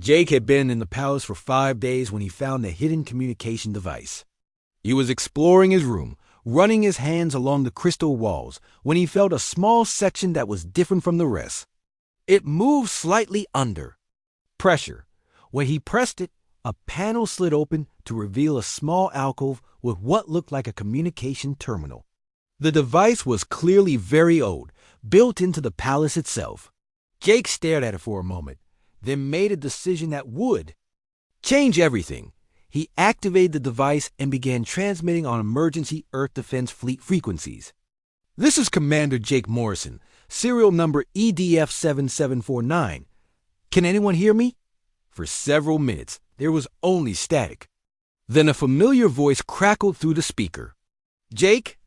Jake had been in the palace for 5 days when he found the hidden communication device. He was exploring his room, running his hands along the crystal walls, when he felt a small section that was different from the rest. It moved slightly under pressure. When he pressed it, a panel slid open to reveal a small alcove with what looked like a communication terminal. The device was clearly very old, built into the palace itself. Jake stared at it for a moment, then made a decision that would change everything. He activated the device and began transmitting on emergency Earth Defense Fleet frequencies. "This is Commander Jake Morrison, serial number EDF7749. Can anyone hear me?" For several minutes, there was only static. Then a familiar voice crackled through the speaker. Jake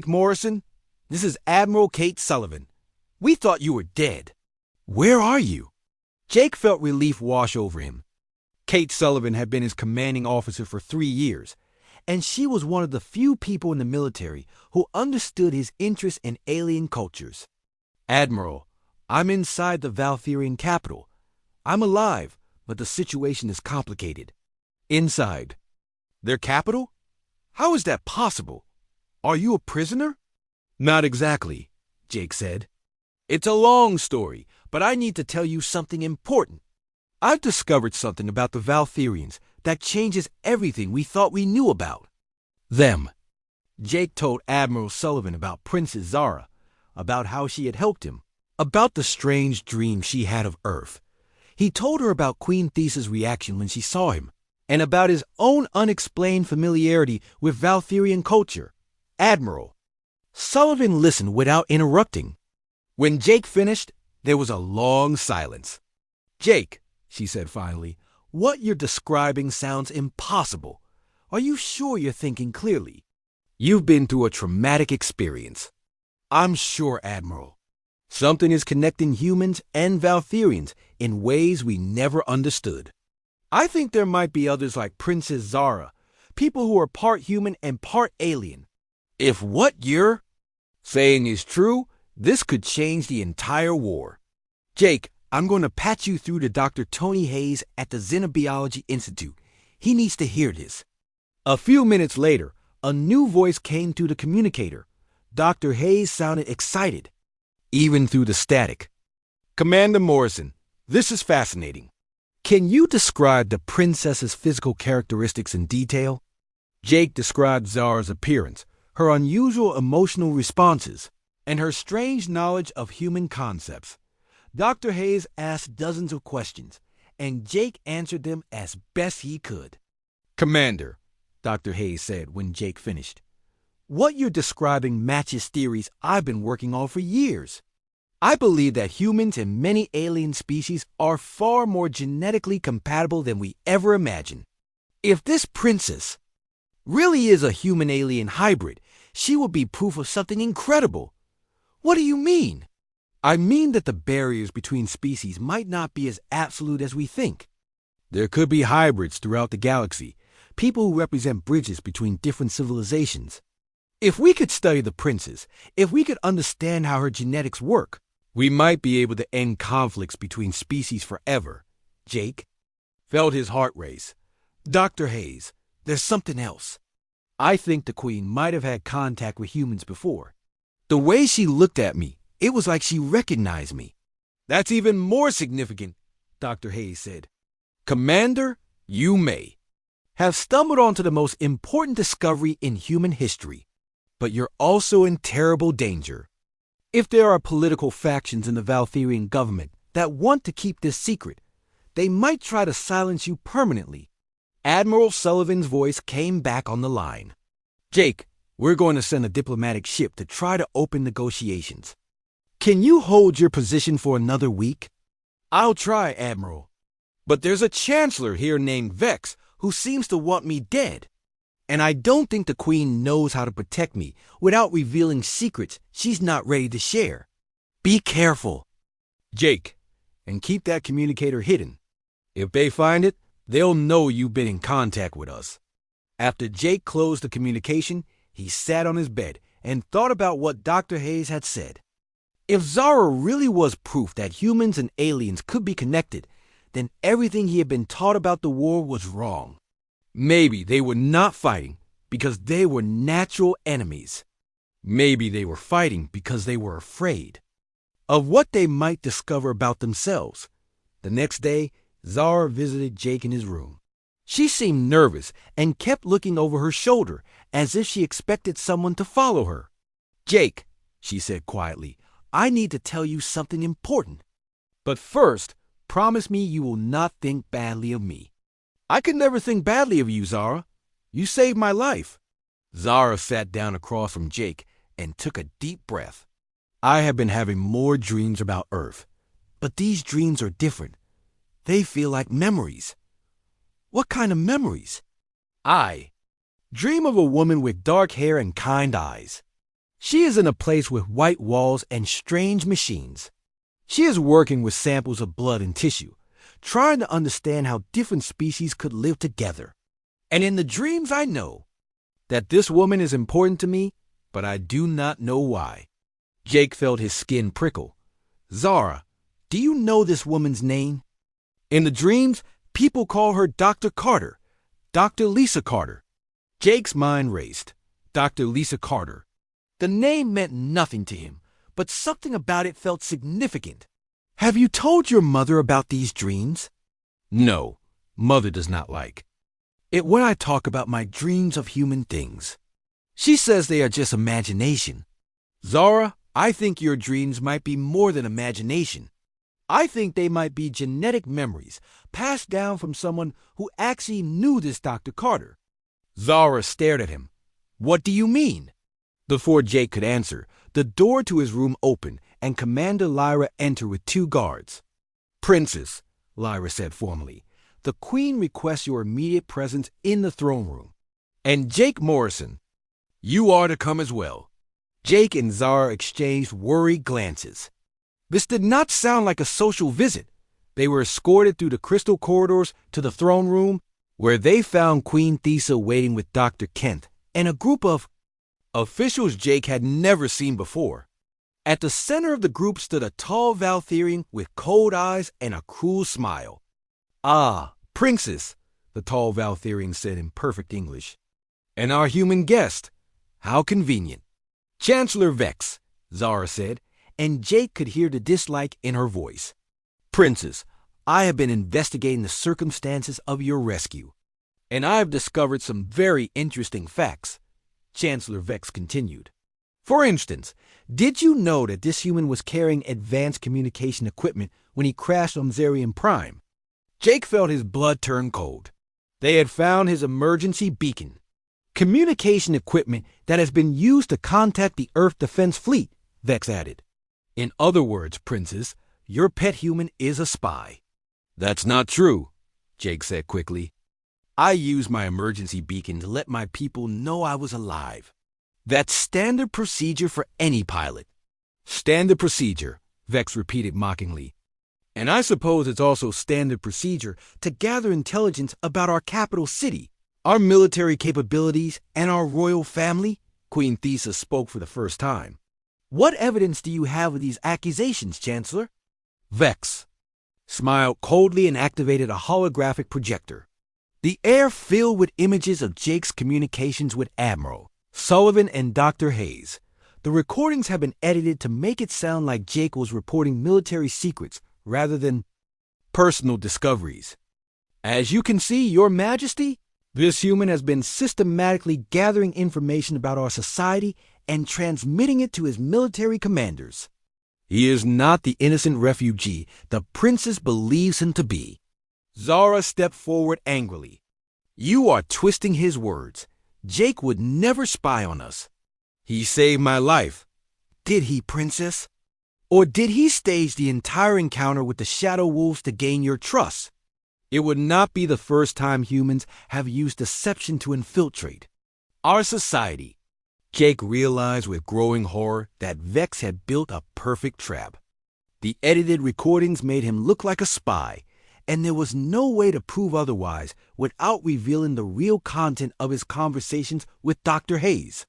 Morrison, this is Admiral Kate Sullivan. We thought you were dead. Where are you?" Jake felt relief wash over him. Kate Sullivan had been his commanding officer for 3 years, and she was one of the few people in the military who understood his interest in alien cultures. "Admiral, I'm inside the Valkyrian capital. I'm alive, but the situation is complicated." "Inside their capital? How is that possible? Are you a prisoner?" "Not exactly," Jake said. "It's a long story, but I need to tell you something important. I've discovered something about the Valkyrians that changes everything we thought we knew about them." Jake told Admiral Sullivan about Princess Zara, about how she had helped him, about the strange dream she had of Earth. He told her about Queen Thesa's reaction when she saw him, and about his own unexplained familiarity with Valkyrian culture. "Admiral." Sullivan listened without interrupting. When Jake finished, there was a long silence. "Jake," she said finally, "what you're describing sounds impossible. Are you sure you're thinking clearly? You've been through a traumatic experience." "I'm sure, Admiral. Something is connecting humans and Valkyrians in ways we never understood. I think there might be others like Princess Zara, people who are part human and part alien. If what you're saying is true, this could change the entire war. Jake, I'm going to patch you through to Dr. Tony Hayes at the Xenobiology Institute. He needs to hear this." A few minutes later, a new voice came through the communicator. Dr. Hayes sounded excited, even through the static. "Commander Morrison, this is fascinating. Can you describe the princess's physical characteristics in detail?" Jake described Zara's appearance, her unusual emotional responses, and her strange knowledge of human concepts. Dr. Hayes asked dozens of questions, and Jake answered them as best he could. "Commander," Dr. Hayes said when Jake finished, "what you're describing matches theories I've been working on for years. I believe that humans and many alien species are far more genetically compatible than we ever imagined. If this princess really is a human-alien hybrid, she will be proof of something incredible." "What do you mean?" "I mean that the barriers between species might not be as absolute as we think. There could be hybrids throughout the galaxy, people who represent bridges between different civilizations. If we could study the princess, if we could understand how her genetics work, we might be able to end conflicts between species forever." Jake felt his heart race. "Dr. Hayes, there's something else. I think the Queen might have had contact with humans before. The way she looked at me, it was like she recognized me." "That's even more significant," Dr. Hayes said. "Commander, you may have stumbled onto the most important discovery in human history, but you're also in terrible danger. If there are political factions in the Valkyrian government that want to keep this secret, they might try to silence you permanently." Admiral Sullivan's voice came back on the line. "Jake, we're going to send a diplomatic ship to try to open negotiations. Can you hold your position for another week?" "I'll try, Admiral. But there's a chancellor here named Vex who seems to want me dead. And I don't think the Queen knows how to protect me without revealing secrets she's not ready to share. Be careful, Jake, and keep that communicator hidden. If they find it, they'll know you've been in contact with us." After Jake closed the communication, he sat on his bed and thought about what Dr. Hayes had said. If Zara really was proof that humans and aliens could be connected, then everything he had been taught about the war was wrong. Maybe they were not fighting because they were natural enemies. Maybe they were fighting because they were afraid of what they might discover about themselves. The next day, Zara visited Jake in his room. She seemed nervous and kept looking over her shoulder as if she expected someone to follow her. "Jake," she said quietly, "I need to tell you something important. But first, promise me you will not think badly of me." "I could never think badly of you, Zara. You saved my life." Zara sat down across from Jake and took a deep breath. "I have been having more dreams about Earth, but these dreams are different. They feel like memories." "What kind of memories?" "I dream of a woman with dark hair and kind eyes. She is in a place with white walls and strange machines. She is working with samples of blood and tissue, trying to understand how different species could live together. And in the dreams I know that this woman is important to me, but I do not know why." Jake felt his skin prickle. "Zara, do you know this woman's name?" "In the dreams, people call her Dr. Carter, Dr. Lisa Carter." Jake's mind raced. Dr. Lisa Carter. The name meant nothing to him, but something about it felt significant. "Have you told your mother about these dreams?" "No, Mother does not like it when I talk about my dreams of human things. She says they are just imagination." "Zara, I think your dreams might be more than imagination. I think they might be genetic memories passed down from someone who actually knew this Dr. Carter." Zara stared at him. "What do you mean?" Before Jake could answer, the door to his room opened and Commander Lyra entered with 2 guards. "Princess," Lyra said formally, "the Queen requests your immediate presence in the throne room. And Jake Morrison, you are to come as well." Jake and Zara exchanged worried glances. This did not sound like a social visit. They were escorted through the crystal corridors to the throne room, where they found Queen Thesa waiting with Dr. Kent and a group of officials Jake had never seen before. At the center of the group stood a tall Valtherian with cold eyes and a cruel smile. "Ah, Princess," the tall Valtherian said in perfect English. "And our human guest. How convenient." "Chancellor Vex," Zara said, and Jake could hear the dislike in her voice. "Princess, I have been investigating the circumstances of your rescue, and I have discovered some very interesting facts," Chancellor Vex continued. "For instance, did you know that this human was carrying advanced communication equipment when he crashed on Zarian Prime?" Jake felt his blood turn cold. They had found his emergency beacon. "Communication equipment that has been used to contact the Earth Defense Fleet," Vex added. "In other words, Princess, your pet human is a spy." "That's not true," Jake said quickly. "I used my emergency beacon to let my people know I was alive. That's standard procedure for any pilot." "Standard procedure," Vex repeated mockingly. "And I suppose it's also standard procedure to gather intelligence about our capital city, our military capabilities, and our royal family?" Queen Thesa spoke for the first time. "What evidence do you have of these accusations, Chancellor?" Vex smiled coldly and activated a holographic projector. The air filled with images of Jake's communications with Admiral Sullivan and Dr. Hayes. The recordings have been edited to make it sound like Jake was reporting military secrets rather than personal discoveries. "As you can see, Your Majesty, this human has been systematically gathering information about our society and transmitting it to his military commanders. He is not the innocent refugee the princess believes him to be." Zara stepped forward angrily. "You are twisting his words. Jake would never spy on us." "He saved my life." "Did he, Princess? Or did he stage the entire encounter with the Shadow Wolves to gain your trust?" "It would not be the first time humans have used deception to infiltrate our society." Jake realized with growing horror that Vex had built a perfect trap. The edited recordings made him look like a spy, and there was no way to prove otherwise without revealing the real content of his conversations with Dr. Hayes.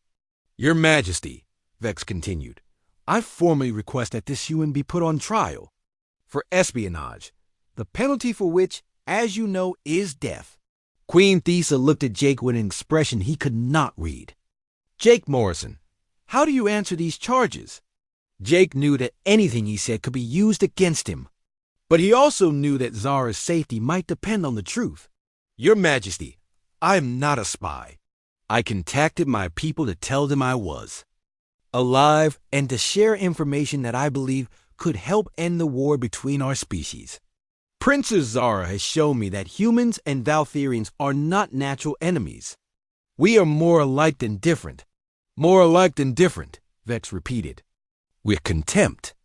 "Your Majesty," Vex continued, "I formally request that this human be put on trial for espionage, the penalty for which, as you know, is death. Queen Thesa looked at Jake with an expression he could not read. Jake Morrison, how do you answer these charges? Jake knew that anything he said could be used against him. But he also knew that Zara's safety might depend on the truth. Your Majesty, I am not a spy. I contacted my people to tell them I was alive and to share information that I believe could help end the war between our species. Princess Zara has shown me that humans and Valtherians are not natural enemies. We are more alike than different. More alike than different, Vex repeated, with contempt.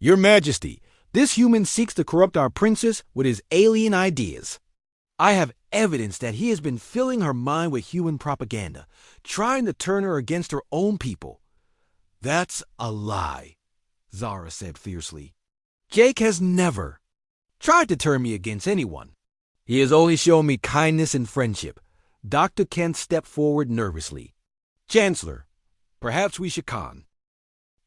Your Majesty, this human seeks to corrupt our princess with his alien ideas. I have evidence that he has been filling her mind with human propaganda, trying to turn her against her own people. That's a lie, Zara said fiercely. Jake has never tried to turn me against anyone. He has only shown me kindness and friendship. Dr. Kent stepped forward nervously. Chancellor, perhaps we should con.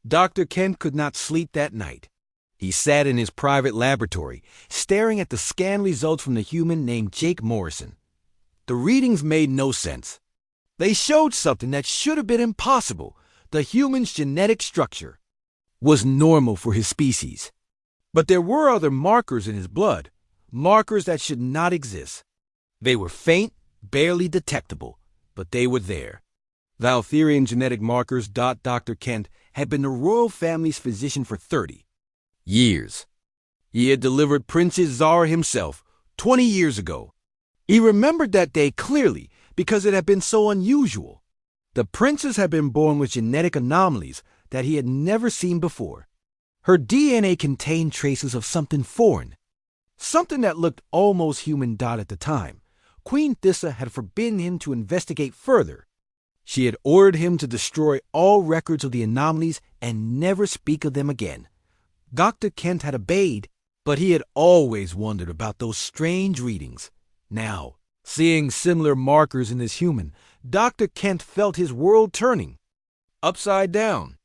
Dr. Kent could not sleep that night. He sat in his private laboratory, staring at the scan results from the human named Jake Morrison. The readings made no sense. They showed something that should have been impossible. The human's genetic structure was normal for his species. But there were other markers in his blood, markers that should not exist. They were faint, barely detectable, but they were there. Valtherian genetic markers. Dr. Kent had been the royal family's physician for 30 years. He had delivered Princess Zara himself 20 years ago. He remembered that day clearly because it had been so unusual. The princess had been born with genetic anomalies that he had never seen before. Her DNA contained traces of something foreign, something that looked almost human. At the time, Queen Thissa had forbidden him to investigate further. She had ordered him to destroy all records of the anomalies and never speak of them again. Dr. Kent had obeyed, but he had always wondered about those strange readings. Now, seeing similar markers in this human, Dr. Kent felt his world turning upside down.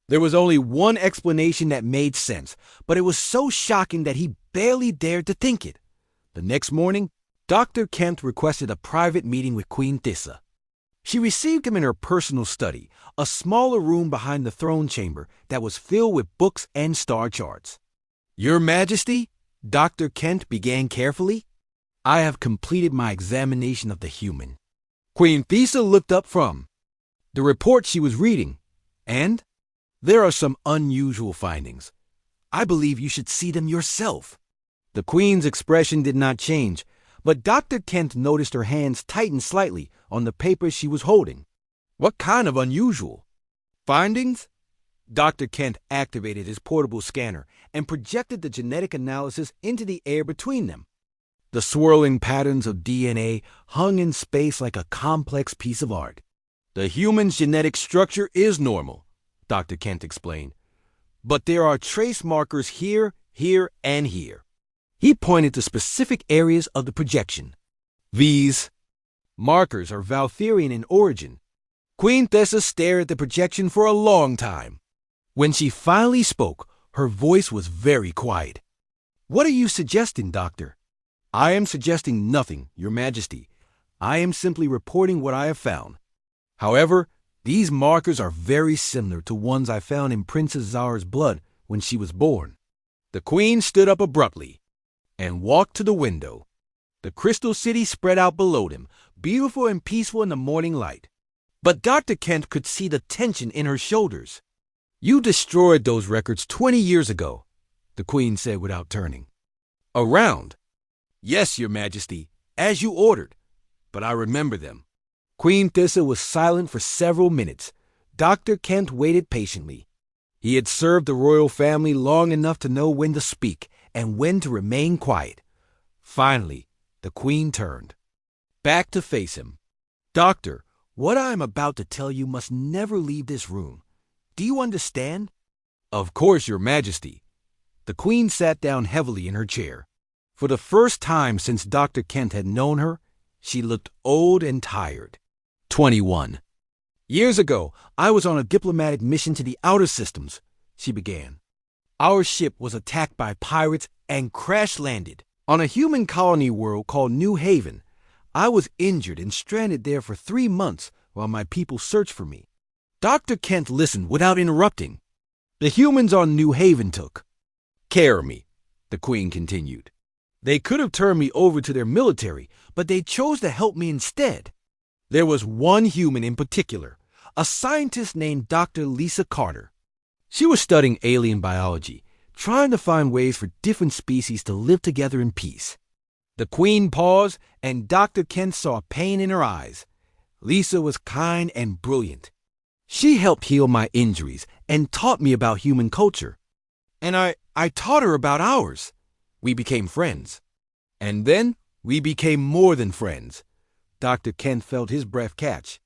There was only one explanation that made sense, but it was so shocking that he barely dared to think it. The next morning, Dr. Kent requested a private meeting with Queen Thissa. She received him in her personal study, a smaller room behind the throne chamber that was filled with books and star charts. Your Majesty, Dr. Kent began carefully, I have completed my examination of the human. Queen Thissa looked up from the report she was reading, and there are some unusual findings. I believe you should see them yourself. The Queen's expression did not change, but Dr. Kent noticed her hands tighten slightly on the paper she was holding. What kind of unusual findings? Dr. Kent activated his portable scanner and projected the genetic analysis into the air between them. The swirling patterns of DNA hung in space like a complex piece of art. The human's genetic structure is normal, Dr. Kent explained. But there are trace markers here, here, and here. He pointed to specific areas of the projection. These markers are Valtherian in origin. Queen Thissa stared at the projection for a long time. When she finally spoke, her voice was very quiet. What are you suggesting, Doctor? I am suggesting nothing, Your Majesty. I am simply reporting what I have found. However, these markers are very similar to ones I found in Princess Zara's blood when she was born. The Queen stood up abruptly and walked to the window. The crystal city spread out below them, beautiful and peaceful in the morning light. But Dr. Kent could see the tension in her shoulders. You destroyed those records 20 years ago, the Queen said without turning around. Yes, Your Majesty, as you ordered, but I remember them. Queen Thissa was silent for several minutes. Dr. Kent waited patiently. He had served the royal family long enough to know when to speak and when to remain quiet. Finally, the Queen turned back to face him. Doctor, what I am about to tell you must never leave this room. Do you understand? Of course, Your Majesty. The Queen sat down heavily in her chair. For the first time since Dr. Kent had known her, she looked old and tired. 21. Years ago, I was on a diplomatic mission to the outer systems, she began. Our ship was attacked by pirates and crash-landed On a human colony world called New Haven, I was injured and stranded there for 3 months while my people searched for me. Dr. Kent listened without interrupting. The humans on New Haven took care of me, the Queen continued. They could have turned me over to their military, but they chose to help me instead. There was one human in particular, a scientist named Dr. Lisa Carter. She was studying alien biology, trying to find ways for different species to live together in peace. The Queen paused, and Dr. Kent saw pain in her eyes. Lisa was kind and brilliant. She helped heal my injuries and taught me about human culture. And I taught her about ours. We became friends. And then we became more than friends. Dr. Kent felt his breath catch.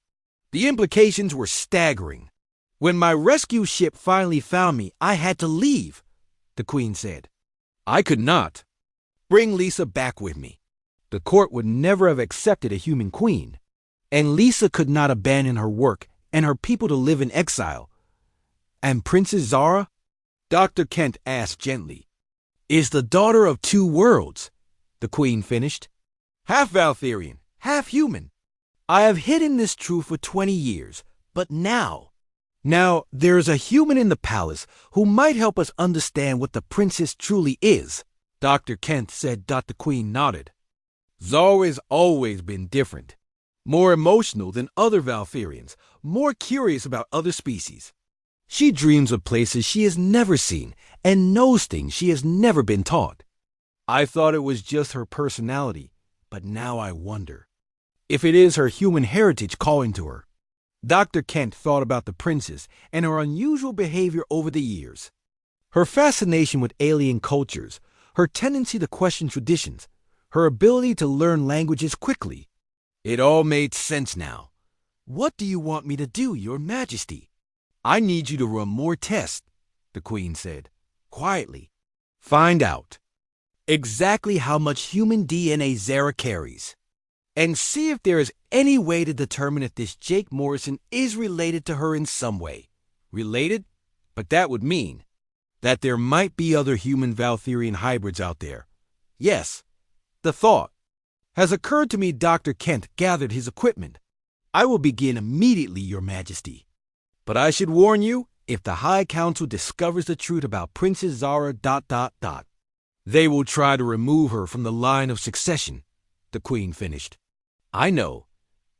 The implications were staggering. When my rescue ship finally found me, I had to leave, the Queen said. I could not. Bring Lisa back with me. The court would never have accepted a human queen, and Lisa could not abandon her work and her people to live in exile. And Princess Zara? Dr. Kent asked gently. Is the daughter of 2 worlds, the Queen finished. Half Valtherian, half human. I have hidden this truth for 20 years, but now there is a human in the palace who might help us understand what the princess truly is, Dr. Kent said. The Queen nodded. Zara has always been different, more emotional than other Valtherians, more curious about other species. She dreams of places she has never seen and knows things she has never been taught. I thought it was just her personality, but now I wonder if it is her human heritage calling to her. Dr. Kent thought about the princess and her unusual behavior over the years. Her fascination with alien cultures, her tendency to question traditions, her ability to learn languages quickly. It all made sense now. What do you want me to do, Your Majesty? I need you to run more tests, the Queen said, quietly. Find out exactly how much human DNA Zara carries, and see if there is any way to determine if this Jake Morrison is related to her in some way. Related? But that would mean that there might be other human Valtherian hybrids out there. Yes, the thought has occurred to me. Dr. Kent gathered his equipment. I will begin immediately, Your Majesty. But I should warn you, if the High Council discovers the truth about Princess Zara... They will try to remove her from the line of succession, the Queen finished. I know.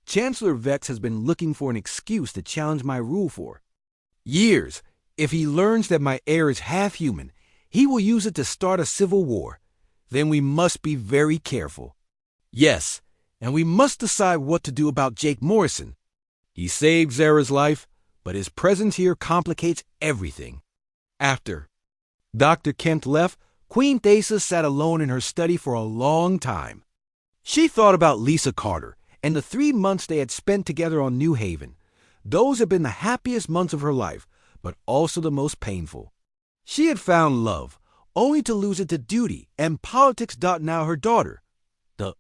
Chancellor Vex has been looking for an excuse to challenge my rule for years. If he learns that my heir is half human, he will use it to start a civil war. Then we must be very careful. Yes, and we must decide what to do about Jake Morrison. He saved Zara's life, but his presence here complicates everything. After Dr. Kent left, Queen Thesa sat alone in her study for a long time. She thought about Lisa Carter and the 3 months they had spent together on New Haven. Those had been the happiest months of her life, but also the most painful. She had found love, only to lose it to duty and politics. Now her daughter, the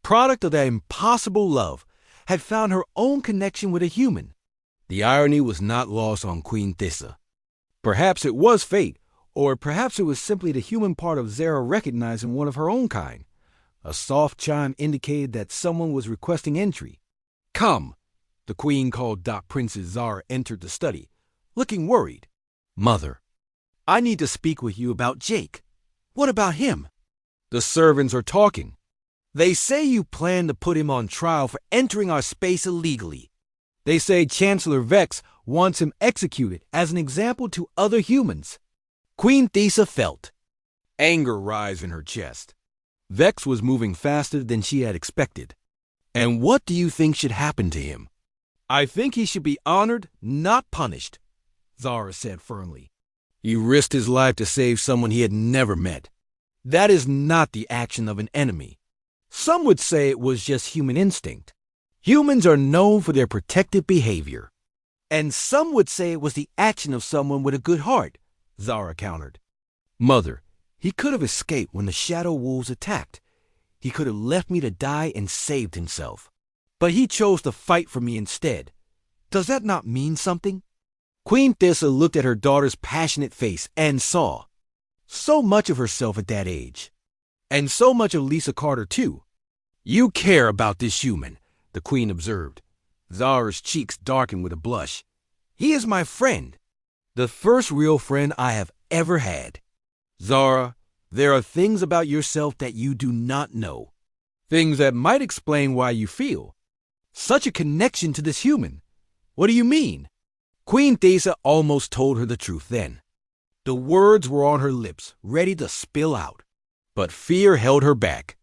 product of that impossible love, had found her own connection with a human. The irony was not lost on Queen Thesa. Perhaps it was fate, or perhaps it was simply the human part of Zara recognizing one of her own kind. A soft chime indicated that someone was requesting entry. Come, the Queen called. Princess Zara entered the study, looking worried. Mother, I need to speak with you about Jake. What about him? The servants are talking. They say you plan to put him on trial for entering our space illegally. They say Chancellor Vex wants him executed as an example to other humans. Queen Thesa felt anger rise in her chest. Vex was moving faster than she had expected. And what do you think should happen to him? I think he should be honored, not punished, Zara said firmly. He risked his life to save someone he had never met. That is not the action of an enemy. Some would say it was just human instinct. Humans are known for their protective behavior. And some would say it was the action of someone with a good heart, Zara countered. Mother, he could have escaped when the Shadow Wolves attacked. He could have left me to die and saved himself. But he chose to fight for me instead. Does that not mean something? Queen Thesa looked at her daughter's passionate face and saw so much of herself at that age. And so much of Lisa Carter, too. You care about this human, the Queen observed. Zara's cheeks darkened with a blush. He is my friend. The first real friend I have ever had. Zara, there are things about yourself that you do not know. Things that might explain why you feel such a connection to this human. What do you mean? Queen Thesa almost told her the truth then. The words were on her lips, ready to spill out. But fear held her back.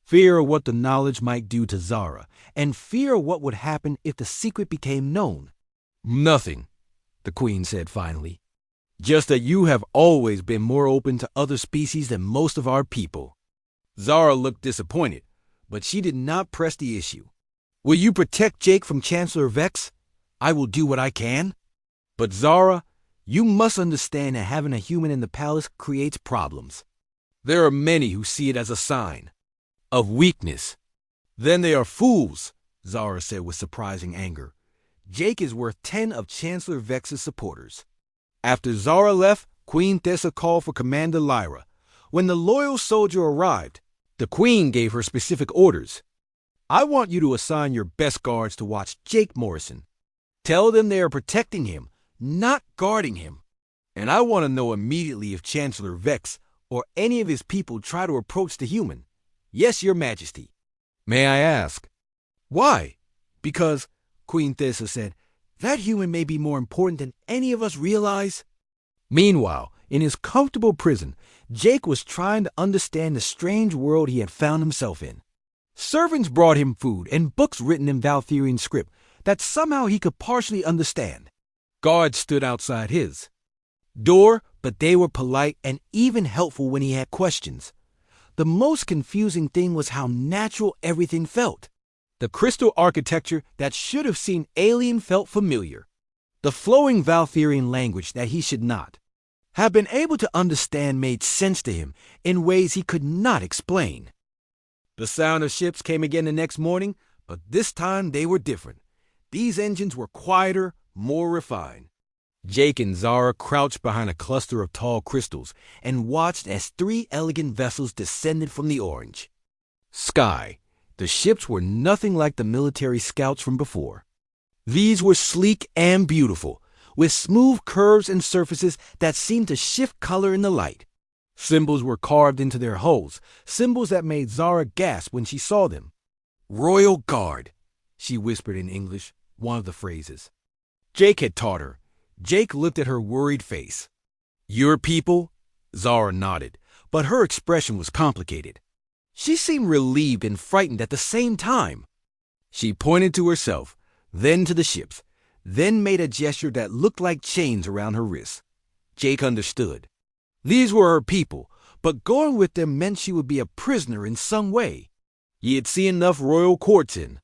Fear of what the knowledge might do to Zara, and fear of what would happen if the secret became known. Nothing, the Queen said finally. Just that you have always been more open to other species than most of our people. Zara looked disappointed, but she did not press the issue. Will you protect Jake from Chancellor Vex? I will do what I can. But Zara, you must understand that having a human in the palace creates problems. There are many who see it as a sign of weakness. Then they are fools, Zara said with surprising anger. Jake is worth 10 of Chancellor Vex's supporters. After Zara left, Queen Thesa called for Commander Lyra. When the loyal soldier arrived, the Queen gave her specific orders. I want you to assign your best guards to watch Jake Morrison. Tell them they are protecting him, not guarding him. And I want to know immediately if Chancellor Vex or any of his people try to approach the human. Yes, Your Majesty. May I ask? Why? Because, Queen Thesa said, that human may be more important than any of us realize. Meanwhile, in his comfortable prison, Jake was trying to understand the strange world he had found himself in. Servants brought him food and books written in Valtherian script that somehow he could partially understand. Guards stood outside his door, but they were polite and even helpful when he had questions. The most confusing thing was how natural everything felt. The crystal architecture that should have seemed alien felt familiar. The flowing Valtherian language that he should not have been able to understand made sense to him in ways he could not explain. The sound of ships came again the next morning, but this time they were different. These engines were quieter, more refined. Jake and Zara crouched behind a cluster of tall crystals and watched as 3 elegant vessels descended from the orange sky. The ships were nothing like the military scouts from before. These were sleek and beautiful, with smooth curves and surfaces that seemed to shift color in the light. Symbols were carved into their hulls, symbols that made Zara gasp when she saw them. Royal Guard, she whispered in English, one of the phrases Jake had taught her. Jake looked at her worried face. Your people? Zara nodded, but her expression was complicated. She seemed relieved and frightened at the same time. She pointed to herself, then to the ships, then made a gesture that looked like chains around her wrists. Jake understood. These were her people, but going with them meant she would be a prisoner in some way. He had seen enough royal courts in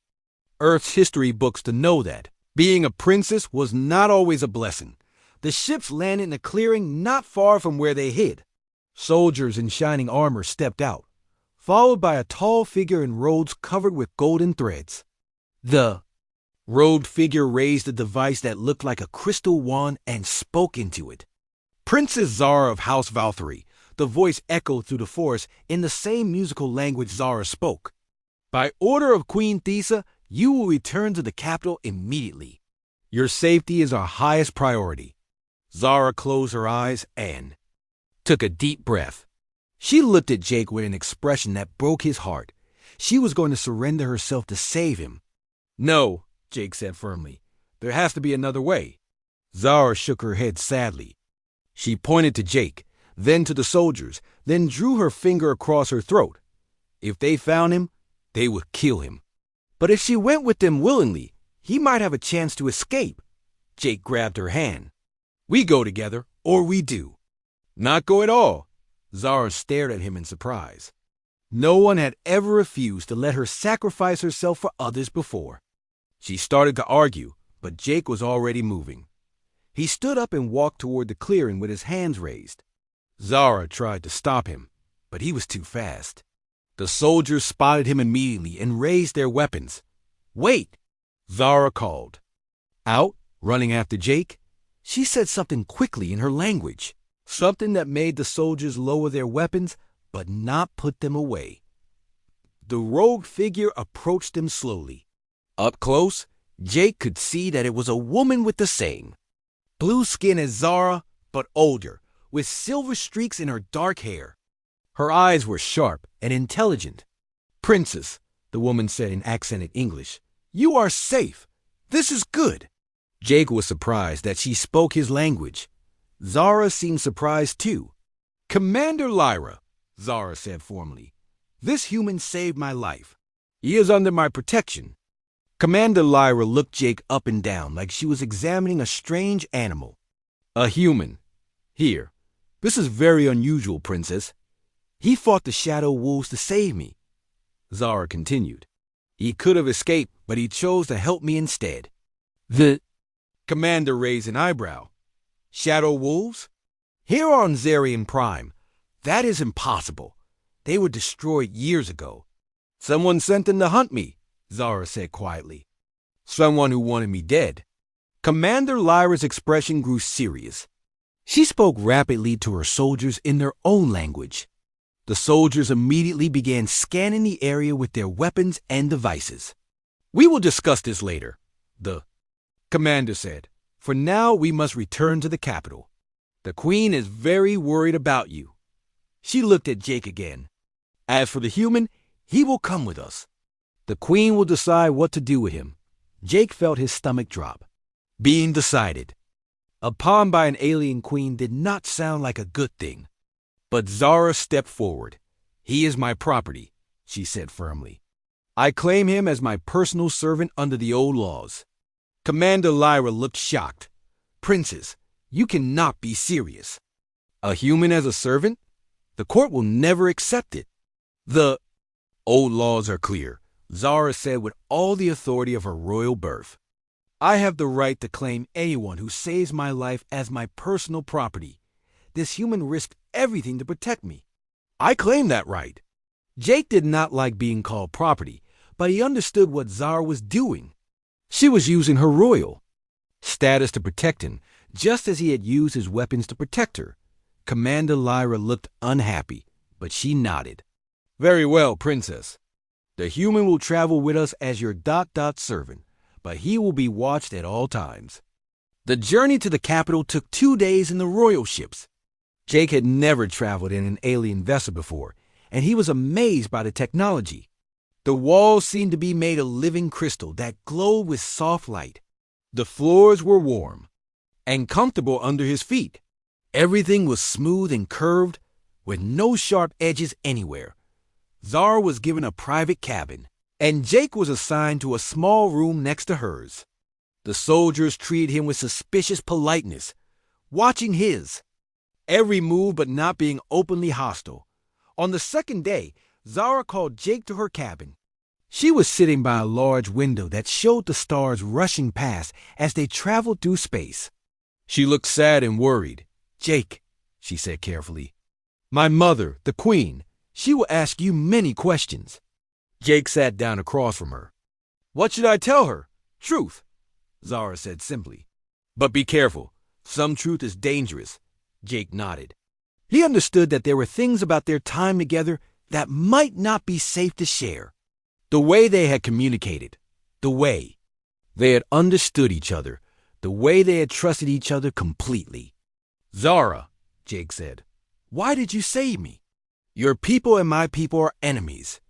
Earth's history books to know that being a princess was not always a blessing. The ships landed in a clearing not far from where they hid. Soldiers in shining armor stepped out, followed by a tall figure in robes covered with golden threads. The robed figure raised a device that looked like a crystal wand and spoke into it. Princess Zara of House Valkyrie, the voice echoed through the forest in the same musical language Zara spoke. By order of Queen Thesa, you will return to the capital immediately. Your safety is our highest priority. Zara closed her eyes and took a deep breath. She looked at Jake with an expression that broke his heart. She was going to surrender herself to save him. No, Jake said firmly. There has to be another way. Zara shook her head sadly. She pointed to Jake, then to the soldiers, then drew her finger across her throat. If they found him, they would kill him. But if she went with them willingly, he might have a chance to escape. Jake grabbed her hand. We go together, or we do. Not go at all. Zara stared at him in surprise. No one had ever refused to let her sacrifice herself for others before. She started to argue, but Jake was already moving. He stood up and walked toward the clearing with his hands raised. Zara tried to stop him, but he was too fast. The soldiers spotted him immediately and raised their weapons. Wait! Zara called. Out, running after Jake, she said something quickly in her language, something that made the soldiers lower their weapons, but not put them away. The rogue figure approached them slowly. Up close, Jake could see that it was a woman with the same blue skin as Zara, but older, with silver streaks in her dark hair. Her eyes were sharp and intelligent. "Princess," the woman said in accented English, "you are safe. This is good." Jake was surprised that she spoke his language. Zara seemed surprised too. "Commander Lyra," Zara said formally, "this human saved my life. He is under my protection." Commander Lyra looked Jake up and down like she was examining a strange animal. "A human. Here. This is very unusual, Princess. He fought the shadow wolves to save me," Zara continued. "He could have escaped, but he chose to help me instead." The commander raised an eyebrow. "Shadow wolves? Here on Zarian Prime. That is impossible. They were destroyed years ago." "Someone sent them to hunt me," Zara said quietly. "Someone who wanted me dead." Commander Lyra's expression grew serious. She spoke rapidly to her soldiers in their own language. The soldiers immediately began scanning the area with their weapons and devices. "We will discuss this later," the commander said. "For now, we must return to the capital. The Queen is very worried about you." She looked at Jake again. "As for the human, he will come with us. The Queen will decide what to do with him." Jake felt his stomach drop. Being decided. A pawn by an alien queen did not sound like a good thing. But Zara stepped forward. "He is my property," she said firmly. "I claim him as my personal servant under the old laws." Commander Lyra looked shocked. "Princess, you cannot be serious. A human as a servant? The court will never accept it." "The old laws are clear," Zara said with all the authority of her royal birth. "I have the right to claim anyone who saves my life as my personal property. This human risked everything to protect me. I claim that right." Jake did not like being called property, but he understood what Zara was doing. She was using her royal status to protect him, just as he had used his weapons to protect her. Commander Lyra looked unhappy, but she nodded. "Very well, Princess. The human will travel with us as your servant, but he will be watched at all times." The journey to the capital took 2 days in the royal ships. Jake had never traveled in an alien vessel before, and he was amazed by the technology. The walls seemed to be made of living crystal that glowed with soft light. The floors were warm and comfortable under his feet. Everything was smooth and curved, with no sharp edges anywhere. Zara was given a private cabin, and Jake was assigned to a small room next to hers. The soldiers treated him with suspicious politeness, watching his every move but not being openly hostile. On the second day, Zara called Jake to her cabin. She was sitting by a large window that showed the stars rushing past as they traveled through space. She looked sad and worried. "Jake," she said carefully, "my mother, the Queen, she will ask you many questions." Jake sat down across from her. "What should I tell her? Truth," Zara said simply. "But be careful. Some truth is dangerous." Jake nodded. He understood that there were things about their time together that might not be safe to share. The way they had communicated, the way they had understood each other, the way they had trusted each other completely. "Zara," Jake said, "why did you save me? Your people and my people are enemies."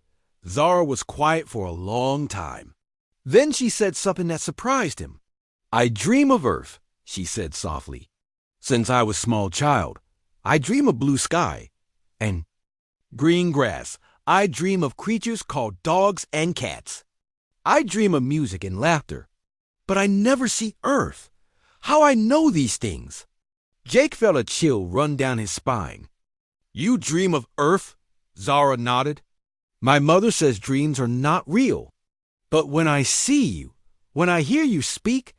Zara was quiet for a long time. Then she said something that surprised him. "I dream of Earth," she said softly. "Since I was a small child, I dream of blue sky and green grass. I dream of creatures called dogs and cats. I dream of music and laughter. But I never see Earth. How I know these things?" Jake felt a chill run down his spine. "You dream of Earth?" Zara nodded. "My mother says dreams are not real. But when I see you, when I hear you speak,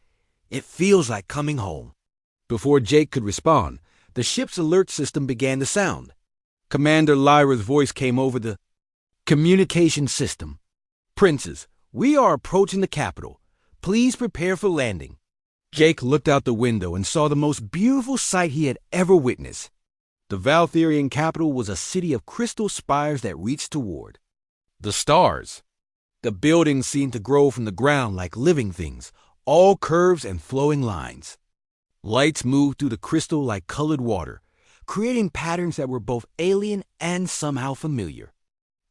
it feels like coming home." Before Jake could respond, the ship's alert system began to sound. Commander Lyra's voice came over the communication system. "Princess, we are approaching the capital. Please prepare for landing." Jake looked out the window and saw the most beautiful sight he had ever witnessed. The Valtherian capital was a city of crystal spires that reached toward the stars. The buildings seemed to grow from the ground like living things, all curves and flowing lines. Lights moved through the crystal like colored water, creating patterns that were both alien and somehow familiar.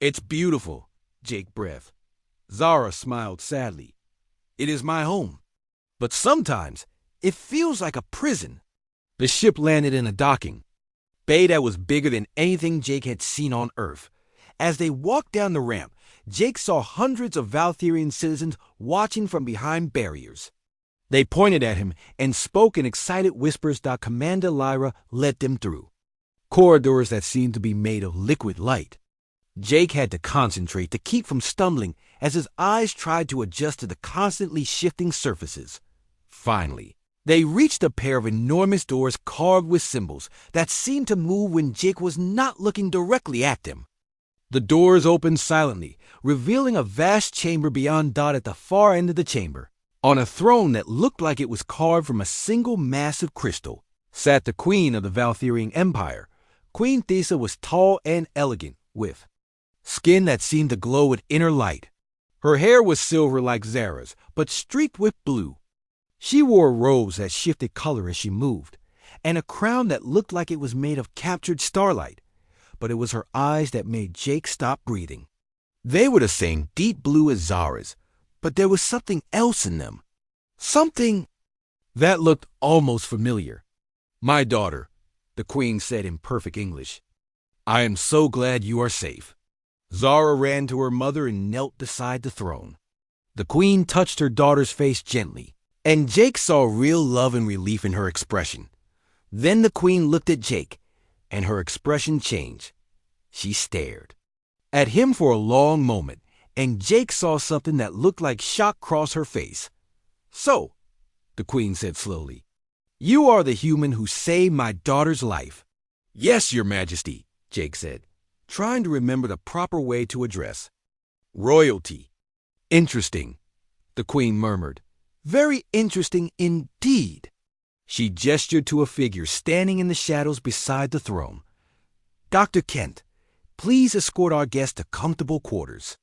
"It's beautiful," Jake breathed. Zara smiled sadly. "It is my home. But sometimes it feels like a prison." The ship landed in a docking bay that was bigger than anything Jake had seen on Earth. As they walked down the ramp, Jake saw hundreds of Valtherian citizens watching from behind barriers. They pointed at him and spoke in excited whispers that Commander Lyra led them through. Corridors that seemed to be made of liquid light. Jake had to concentrate to keep from stumbling as his eyes tried to adjust to the constantly shifting surfaces. Finally, they reached a pair of enormous doors carved with symbols that seemed to move when Jake was not looking directly at them. The doors opened silently, revealing a vast chamber beyond Dot. At the far end of the chamber, on a throne that looked like it was carved from a single massive crystal, sat the queen of the Valtherian Empire. Queen Thesa was tall and elegant, with skin that seemed to glow with inner light. Her hair was silver like Zara's, but streaked with blue. She wore robes that shifted color as she moved, and a crown that looked like it was made of captured starlight. But it was her eyes that made Jake stop breathing. They were the same deep blue as Zara's, but there was something else in them. Something that looked almost familiar. "My daughter," the queen said in perfect English. "I am so glad you are safe." Zara ran to her mother and knelt beside the throne. The queen touched her daughter's face gently, and Jake saw real love and relief in her expression. Then the queen looked at Jake, and her expression changed. She stared at him for a long moment, and Jake saw something that looked like shock cross her face. "So," the queen said slowly, "you are the human who saved my daughter's life." "Yes, your majesty," Jake said, trying to remember the proper way to address royalty. "Interesting," the queen murmured. "Very interesting indeed." She gestured to a figure standing in the shadows beside the throne. "Dr. Kent, please escort our guest to comfortable quarters.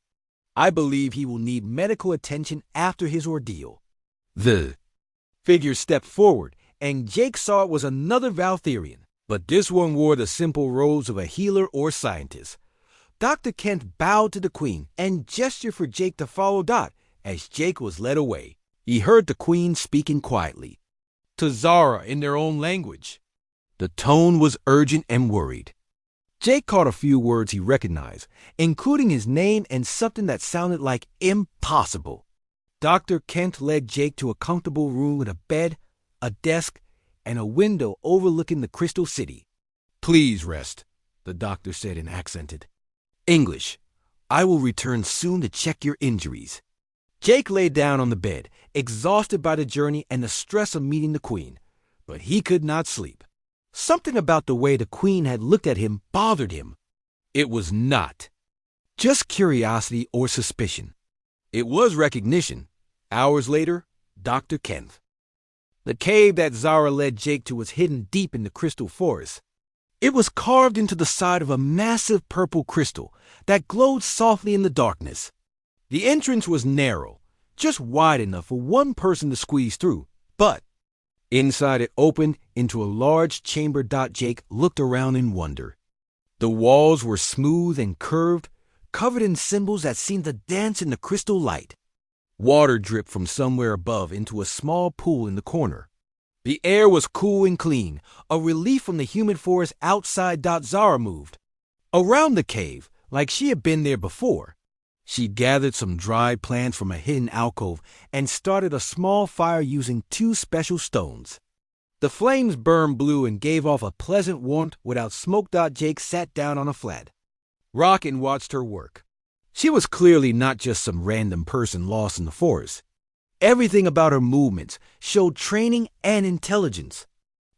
I believe he will need medical attention after his ordeal." The figure stepped forward, and Jake saw it was another Valtherian, but this one wore the simple robes of a healer or scientist. Dr. Kent bowed to the queen and gestured for Jake to follow Dot as Jake was led away. He heard the queen speaking quietly to Zara in their own language. The tone was urgent and worried. Jake caught a few words he recognized, including his name and something that sounded like impossible. Dr. Kent led Jake to a comfortable room with a bed, a desk, and a window overlooking the Crystal City. "Please rest," the doctor said in accented English. "I will return soon to check your injuries." Jake lay down on the bed, exhausted by the journey and the stress of meeting the queen, but he could not sleep. Something about the way the queen had looked at him bothered him. It was not just curiosity or suspicion. It was recognition. Hours later, Dr. Kent. The cave that Zara led Jake to was hidden deep in the crystal forest. It was carved into the side of a massive purple crystal that glowed softly in the darkness. The entrance was narrow, just wide enough for one person to squeeze through, but inside it opened into a large chamber. Jake looked around in wonder. The walls were smooth and curved, covered in symbols that seemed to dance in the crystal light. Water dripped from somewhere above into a small pool in the corner. The air was cool and clean, a relief from the humid forest outside. Zara moved around the cave like she had been there before. She gathered some dried plants from a hidden alcove and started a small fire using 2 special stones. The flames burned blue and gave off a pleasant warmth without smoke. Jake sat down on a flat rock and watched her work. She was clearly not just some random person lost in the forest. Everything about her movements showed training and intelligence.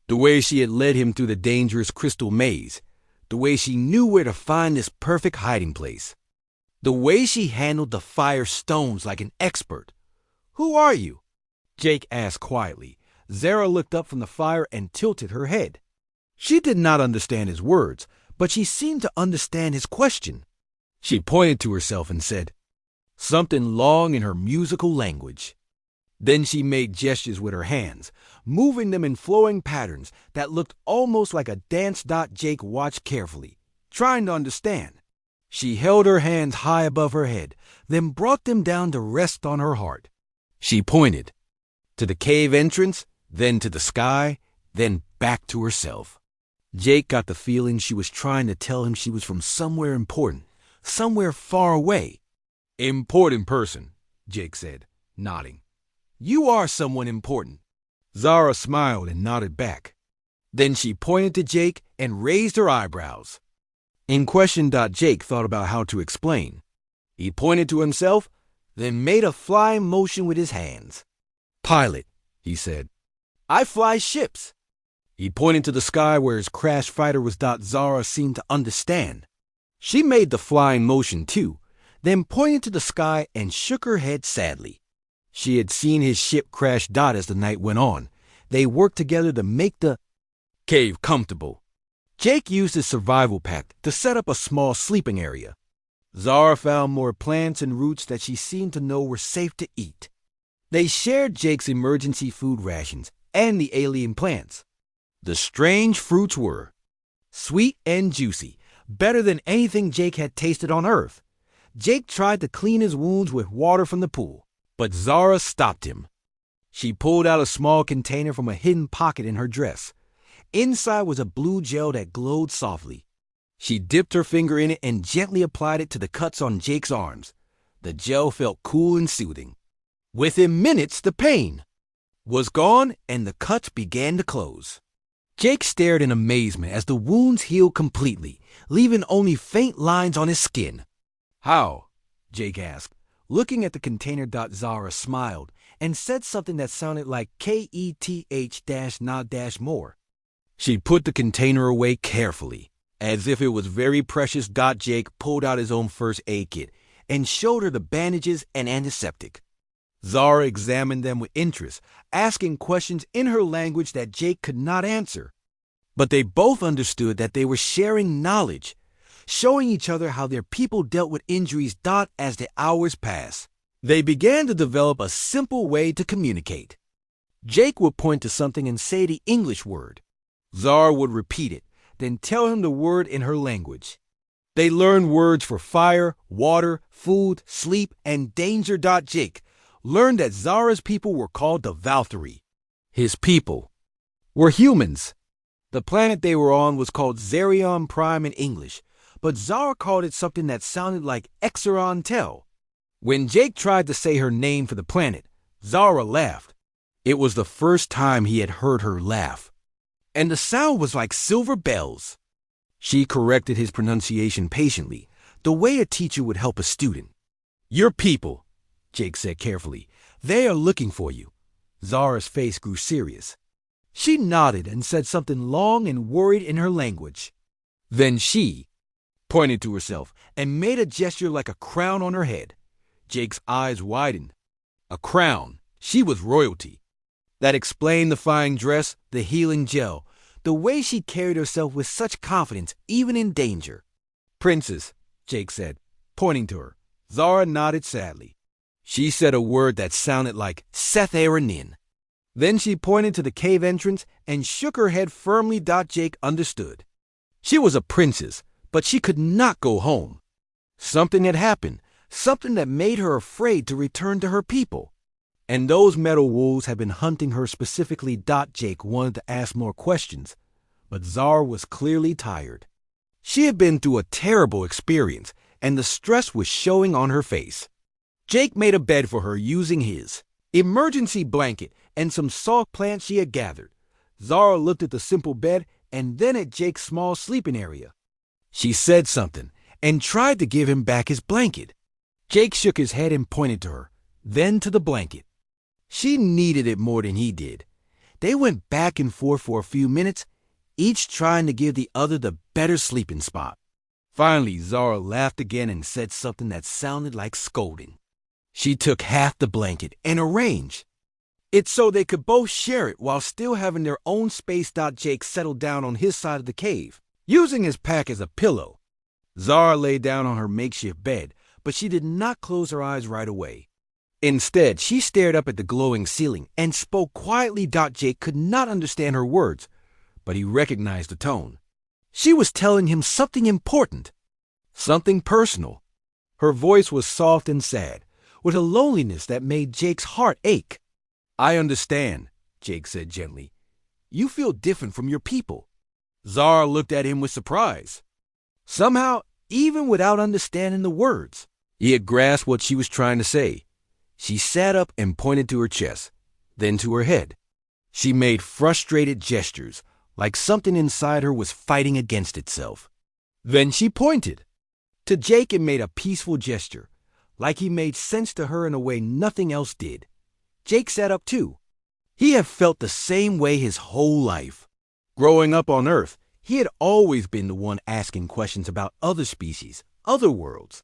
The way she had led him through the dangerous crystal maze, the way she knew where to find this perfect hiding place. The way she handled the fire stones like an expert. "Who are you?" Jake asked quietly. Zara looked up from the fire and tilted her head. She did not understand his words, but she seemed to understand his question. She pointed to herself and said something long in her musical language. Then she made gestures with her hands, moving them in flowing patterns that looked almost like a dance. Jake watched carefully, trying to understand. She held her hands high above her head, then brought them down to rest on her heart. She pointed to the cave entrance, then to the sky, then back to herself. Jake got the feeling she was trying to tell him she was from somewhere important, somewhere far away. Important person, Jake said, nodding. You are someone important. Zara smiled and nodded back. Then she pointed to Jake and raised her eyebrows. In question, Jake thought about how to explain. He pointed to himself, then made a flying motion with his hands. Pilot, he said. I fly ships. He pointed to the sky where his crash fighter was. Zara seemed to understand. She made the flying motion too, then pointed to the sky and shook her head sadly. She had seen his ship crash. As the night went on, they worked together to make the cave comfortable. Jake used his survival pack to set up a small sleeping area. Zara found more plants and roots that she seemed to know were safe to eat. They shared Jake's emergency food rations and the alien plants. The strange fruits were sweet and juicy, better than anything Jake had tasted on Earth. Jake tried to clean his wounds with water from the pool, but Zara stopped him. She pulled out a small container from a hidden pocket in her dress. Inside was a blue gel that glowed softly. She dipped her finger in it and gently applied it to the cuts on Jake's arms. The gel felt cool and soothing. Within minutes, the pain was gone and the cuts began to close. Jake stared in amazement as the wounds healed completely, leaving only faint lines on his skin. How? Jake asked, looking at the container. Zara smiled and said something that sounded like KETH-not-more. She put the container away carefully, as if it was very precious. Jake pulled out his own first aid kit and showed her the bandages and antiseptic. Zara examined them with interest, asking questions in her language that Jake could not answer. But they both understood that they were sharing knowledge, showing each other how their people dealt with injuries. As the hours passed, they began to develop a simple way to communicate. Jake would point to something and say the English word. Zara would repeat it, then tell him the word in her language. They learned words for fire, water, food, sleep, and danger. Jake learned that Zara's people were called the Valkyrie. His people were humans. The planet they were on was called Zerion Prime in English, but Zara called it something that sounded like Exeron Tel. When Jake tried to say her name for the planet, Zara laughed. It was the first time he had heard her laugh, and the sound was like silver bells. She corrected his pronunciation patiently, the way a teacher would help a student. Your people, Jake said carefully. They are looking for you. Zara's face grew serious. She nodded and said something long and worried in her language. Then she pointed to herself and made a gesture like a crown on her head. Jake's eyes widened. A crown. She was royalty. That explained the fine dress, the healing gel, the way she carried herself with such confidence, even in danger. Princess, Jake said, pointing to her. Zara nodded sadly. She said a word that sounded like Seth Aranin. Then she pointed to the cave entrance and shook her head firmly. Jake understood. She was a princess, but she could not go home. Something had happened, something that made her afraid to return to her people. And those metal wolves had been hunting her specifically. Jake wanted to ask more questions, but Zara was clearly tired. She had been through a terrible experience, and the stress was showing on her face. Jake made a bed for her using his emergency blanket and some soft plants she had gathered. Zara looked at the simple bed and then at Jake's small sleeping area. She said something and tried to give him back his blanket. Jake shook his head and pointed to her, then to the blanket. She needed it more than he did. They went back and forth for a few minutes, each trying to give the other the better sleeping spot. Finally, Zara laughed again and said something that sounded like scolding. She took half the blanket and arranged It's so they could both share it while still having their own space. Jake settled down on his side of the cave, using his pack as a pillow. Zara lay down on her makeshift bed, but she did not close her eyes right away. Instead, she stared up at the glowing ceiling and spoke quietly. Jake could not understand her words, but he recognized the tone. She was telling him something important, something personal. Her voice was soft and sad, with a loneliness that made Jake's heart ache. "I understand," Jake said gently. "You feel different from your people." Zara looked at him with surprise. Somehow, even without understanding the words, he had grasped what she was trying to say. She sat up and pointed to her chest, then to her head. She made frustrated gestures, like something inside her was fighting against itself. Then she pointed. To Jake, it made a peaceful gesture, like he made sense to her in a way nothing else did. Jake sat up too. He had felt the same way his whole life. Growing up on Earth, he had always been the one asking questions about other species, other worlds.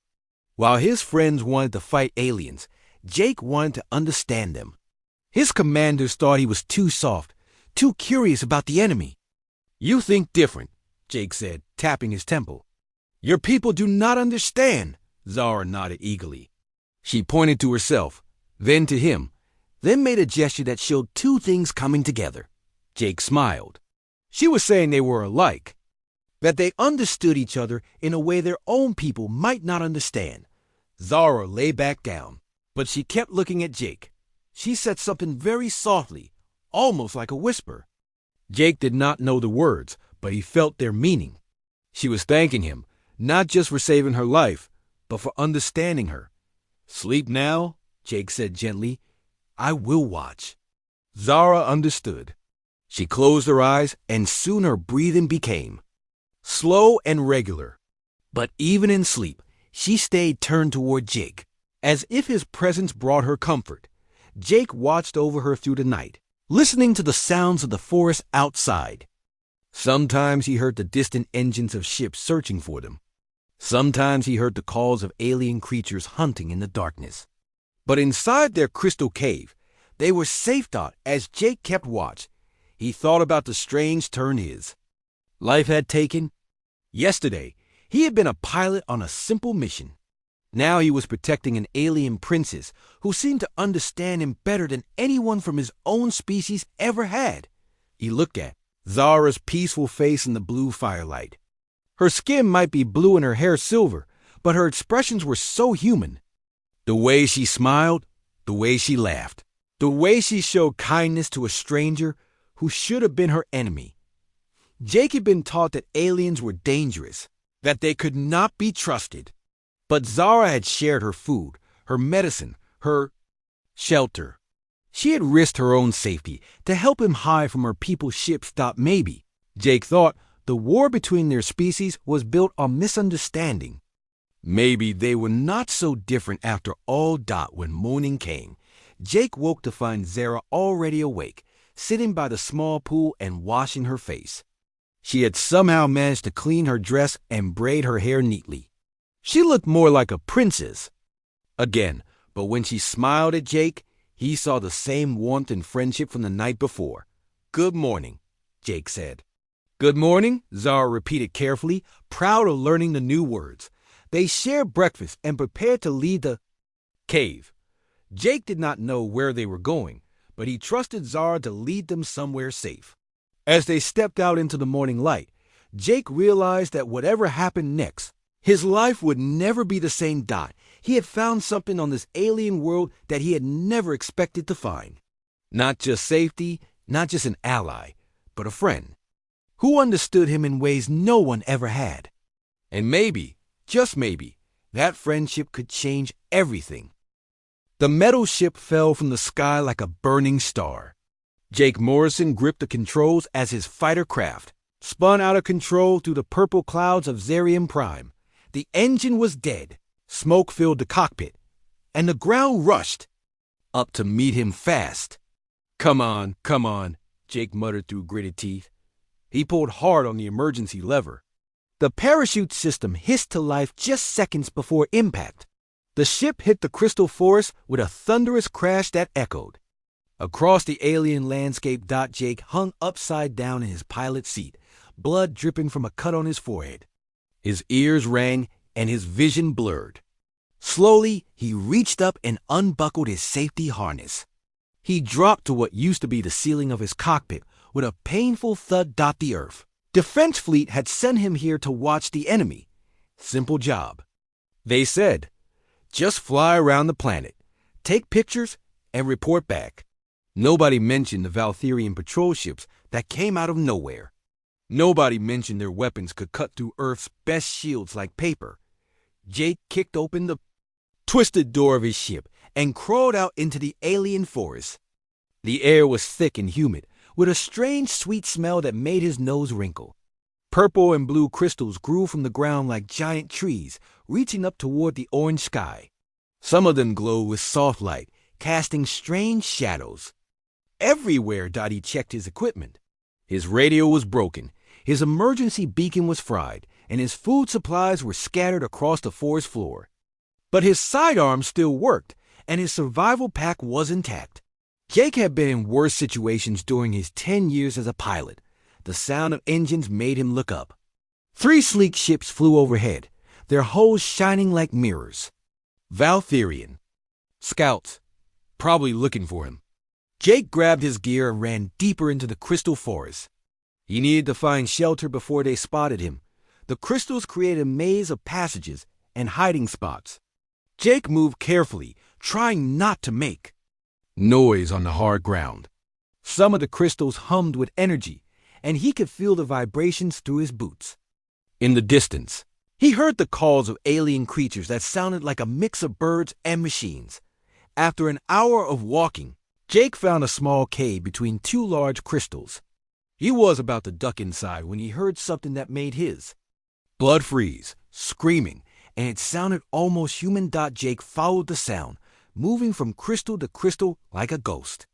While his friends wanted to fight aliens, Jake wanted to understand them. His commanders thought he was too soft, too curious about the enemy. "You think different," Jake said, tapping his temple. "Your people do not understand," Zara nodded eagerly. She pointed to herself, then to him, then made a gesture that showed two things coming together. Jake smiled. She was saying they were alike, that they understood each other in a way their own people might not understand. Zara lay back down, but she kept looking at Jake. She said something very softly, almost like a whisper. Jake did not know the words, but he felt their meaning. She was thanking him, not just for saving her life, but for understanding her. "Sleep now," Jake said gently. "I will watch." Zara understood. She closed her eyes, and soon her breathing became slow and regular. But even in sleep, she stayed turned toward Jake, as if his presence brought her comfort. Jake watched over her through the night, listening to the sounds of the forest outside. Sometimes he heard the distant engines of ships searching for them. Sometimes he heard the calls of alien creatures hunting in the darkness. But inside their crystal cave, they were safe. As Jake kept watch, he thought about the strange turn his life had taken. Yesterday, he had been a pilot on a simple mission. Now he was protecting an alien princess who seemed to understand him better than anyone from his own species ever had. He looked at Zara's peaceful face in the blue firelight. Her skin might be blue and her hair silver, but her expressions were so human. The way she smiled, the way she laughed, the way she showed kindness to a stranger who should have been her enemy. Jake had been taught that aliens were dangerous, that they could not be trusted. But Zara had shared her food, her medicine, her shelter. She had risked her own safety to help him hide from her people's ships. Maybe, Jake thought, the war between their species was built on misunderstanding. Maybe they were not so different after all. When morning came, Jake woke to find Zara already awake, sitting by the small pool and washing her face. She had somehow managed to clean her dress and braid her hair neatly. She looked more like a princess. Again, but when she smiled at Jake, he saw the same warmth and friendship from the night before. "Good morning," Jake said. "Good morning," Zara repeated carefully, proud of learning the new words. They shared breakfast and prepared to leave the cave. Jake did not know where they were going, but he trusted Zara to lead them somewhere safe. As they stepped out into the morning light, Jake realized that whatever happened next, his life would never be the same. He had found something on this alien world that he had never expected to find. Not just safety, not just an ally, but a friend who understood him in ways no one ever had. And maybe, just maybe, that friendship could change everything. The metal ship fell from the sky like a burning star. Jake Morrison gripped the controls as his fighter craft spun out of control through the purple clouds of Zarian Prime. The engine was dead. Smoke filled the cockpit, and the ground rushed up to meet him fast. Come on, Jake muttered through gritted teeth. He pulled hard on the emergency lever. The parachute system hissed to life just seconds before impact. The ship hit the crystal forest with a thunderous crash that echoed. Across the alien landscape, Jake hung upside down in his pilot seat, blood dripping from a cut on his forehead. His ears rang and his vision blurred. Slowly, he reached up and unbuckled his safety harness. He dropped to what used to be the ceiling of his cockpit with a painful thud. The Earth. Defense Fleet had sent him here to watch the enemy. Simple job. They said, just fly around the planet, take pictures, and report back. Nobody mentioned the Valtherian patrol ships that came out of nowhere. Nobody mentioned their weapons could cut through Earth's best shields like paper. Jake kicked open the twisted door of his ship and crawled out into the alien forest. The air was thick and humid, with a strange sweet smell that made his nose wrinkle. Purple and blue crystals grew from the ground like giant trees, reaching up toward the orange sky. Some of them glowed with soft light, casting strange shadows. Everywhere Dottie checked his equipment. His radio was broken, his emergency beacon was fried, and his food supplies were scattered across the forest floor. But his sidearm still worked, and his survival pack was intact. Jake had been in worse situations during his 10 years as a pilot. The sound of engines made him look up. 3 sleek ships flew overhead, their hulls shining like mirrors. Valtherian. Scouts. Probably looking for him. Jake grabbed his gear and ran deeper into the crystal forest. He needed to find shelter before they spotted him. The crystals created a maze of passages and hiding spots. Jake moved carefully, trying not to make noise on the hard ground. Some of the crystals hummed with energy, and he could feel the vibrations through his boots. In the distance, he heard the calls of alien creatures that sounded like a mix of birds and machines. After an hour of walking, Jake found a small cave between 2 large crystals. He was about to duck inside when he heard something that made his blood freeze, screaming, and it sounded almost human. Jake followed the sound, moving from crystal to crystal like a ghost.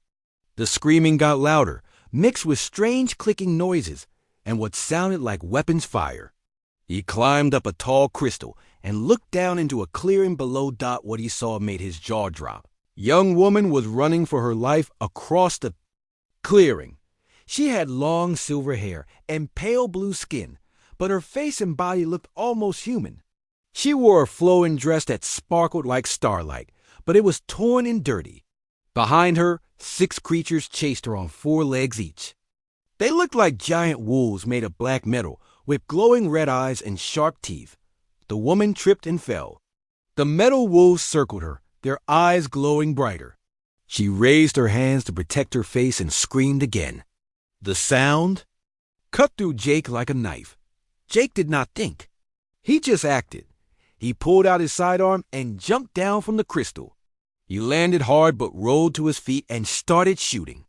The screaming got louder, mixed with strange clicking noises and what sounded like weapons fire. He climbed up a tall crystal and looked down into a clearing below. What he saw made his jaw drop. Young woman was running for her life across the clearing. She had long silver hair and pale blue skin, but her face and body looked almost human. She wore a flowing dress that sparkled like starlight, but it was torn and dirty. Behind her, 6 creatures chased her on 4 legs each. They looked like giant wolves made of black metal, with glowing red eyes and sharp teeth. The woman tripped and fell. The metal wolves circled her, their eyes glowing brighter. She raised her hands to protect her face and screamed again. The sound cut through Jake like a knife. Jake did not think. He just acted. He pulled out his sidearm and jumped down from the crystal. He landed hard but rolled to his feet and started shooting.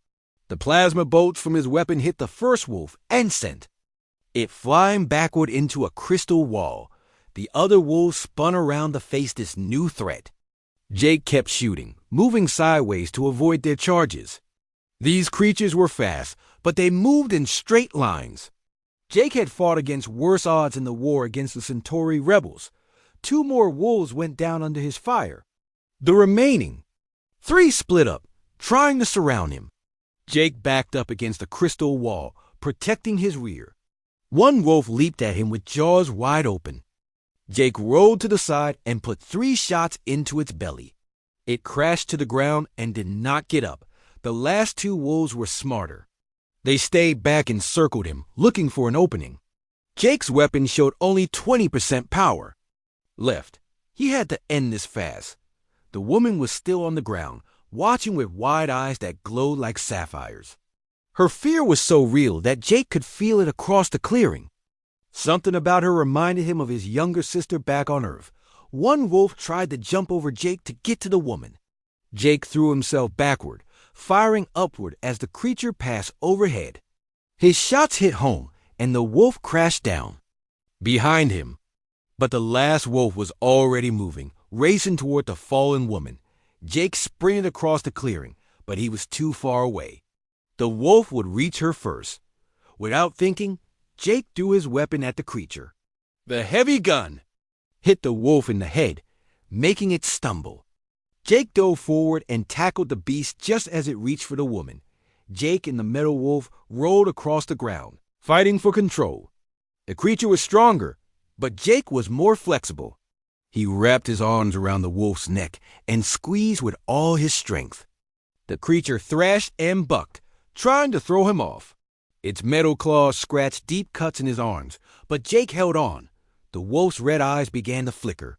The plasma bolts from his weapon hit the first wolf and sent it flying backward into a crystal wall. The other wolves spun around to face this new threat. Jake kept shooting, moving sideways to avoid their charges. These creatures were fast, but they moved in straight lines. Jake had fought against worse odds in the war against the Centauri rebels. 2 more wolves went down under his fire. The remaining 3 split up, trying to surround him. Jake backed up against a crystal wall, protecting his rear. 1 wolf leaped at him with jaws wide open. Jake rolled to the side and put 3 shots into its belly. It crashed to the ground and did not get up. The last 2 wolves were smarter. They stayed back and circled him, looking for an opening. Jake's weapon showed only 20% power left. He had to end this fast. The woman was still on the ground, watching with wide eyes that glowed like sapphires. Her fear was so real that Jake could feel it across the clearing. Something about her reminded him of his younger sister back on Earth. 1 wolf tried to jump over Jake to get to the woman. Jake threw himself backward, firing upward as the creature passed overhead. His shots hit home, and the wolf crashed down behind him. But the last wolf was already moving, racing toward the fallen woman. Jake sprinted across the clearing, but he was too far away. The wolf would reach her first. Without thinking, Jake threw his weapon at the creature. The heavy gun hit the wolf in the head, making it stumble. Jake dove forward and tackled the beast just as it reached for the woman. Jake and the metal wolf rolled across the ground, fighting for control. The creature was stronger, but Jake was more flexible. He wrapped his arms around the wolf's neck and squeezed with all his strength. The creature thrashed and bucked, trying to throw him off. Its metal claws scratched deep cuts in his arms, but Jake held on. The wolf's red eyes began to flicker.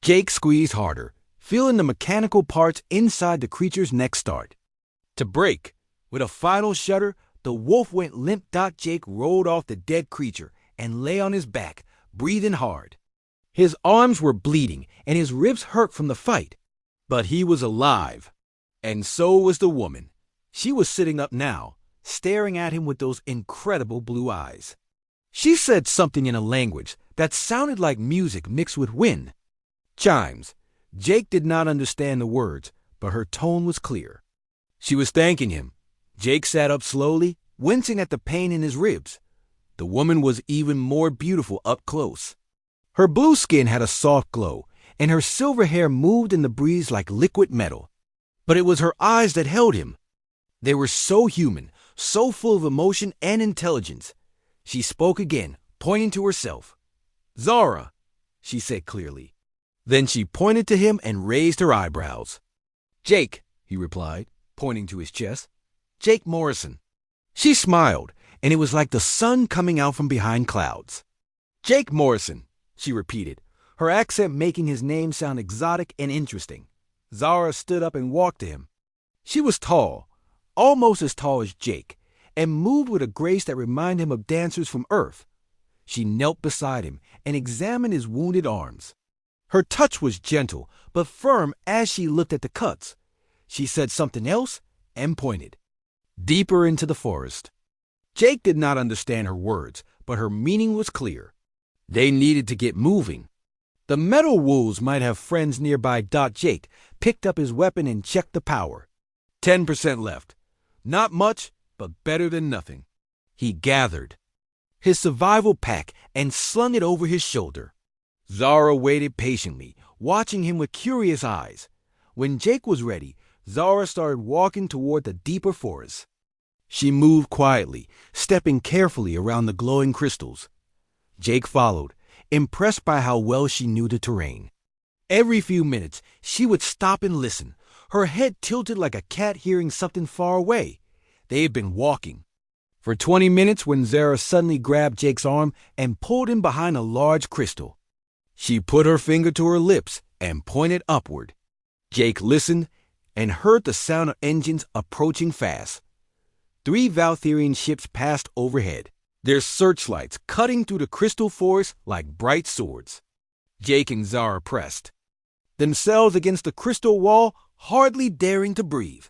Jake squeezed harder, feeling the mechanical parts inside the creature's neck start to break. With a final shudder, the wolf went limp. Jake rolled off the dead creature and lay on his back, breathing hard. His arms were bleeding and his ribs hurt from the fight, but he was alive. And so was the woman. She was sitting up now, staring at him with those incredible blue eyes. She said something in a language that sounded like music mixed with wind. Chimes. Jake did not understand the words, but her tone was clear. She was thanking him. Jake sat up slowly, wincing at the pain in his ribs. The woman was even more beautiful up close. Her blue skin had a soft glow, and her silver hair moved in the breeze like liquid metal. But it was her eyes that held him. They were so human, so full of emotion and intelligence. She spoke again, pointing to herself. "Zara," she said clearly. Then she pointed to him and raised her eyebrows. "Jake," he replied, pointing to his chest. "Jake Morrison." She smiled, and it was like the sun coming out from behind clouds. "Jake Morrison," she repeated, her accent making his name sound exotic and interesting. Zara stood up and walked to him. She was tall, almost as tall as Jake, and moved with a grace that reminded him of dancers from Earth. She knelt beside him and examined his wounded arms. Her touch was gentle but firm as she looked at the cuts. She said something else and pointed deeper into the forest. Jake did not understand her words, but her meaning was clear. They needed to get moving. The metal wolves might have friends nearby. Jake picked up his weapon and checked the power. 10% left. Not much, but better than nothing. He gathered his survival pack and slung it over his shoulder. Zara waited patiently, watching him with curious eyes. When Jake was ready, Zara started walking toward the deeper forest. She moved quietly, stepping carefully around the glowing crystals. Jake followed, impressed by how well she knew the terrain. Every few minutes, she would stop and listen, her head tilted like a cat hearing something far away. They had been walking for 20 minutes when Zara suddenly grabbed Jake's arm and pulled him behind a large crystal. She put her finger to her lips and pointed upward. Jake listened and heard the sound of engines approaching fast. 3 Valkyrian ships passed overhead, their searchlights cutting through the crystal forest like bright swords. Jake and Zara pressed themselves against the crystal wall, hardly daring to breathe.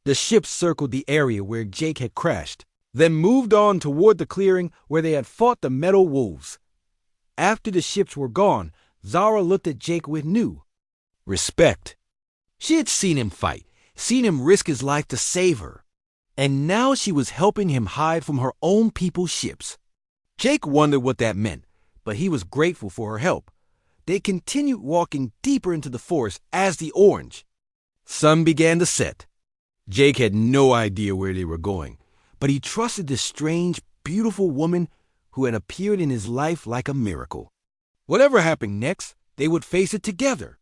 The ships circled the area where Jake had crashed, then moved on toward the clearing where they had fought the metal wolves. After the ships were gone, Zara looked at Jake with new respect. She had seen him fight, seen him risk his life to save her, and now she was helping him hide from her own people's ships. Jake wondered what that meant, but he was grateful for her help. They continued walking deeper into the forest as the orange sun began to set. Jake had no idea where they were going, but he trusted this strange, beautiful woman who had appeared in his life like a miracle. Whatever happened next, they would face it together.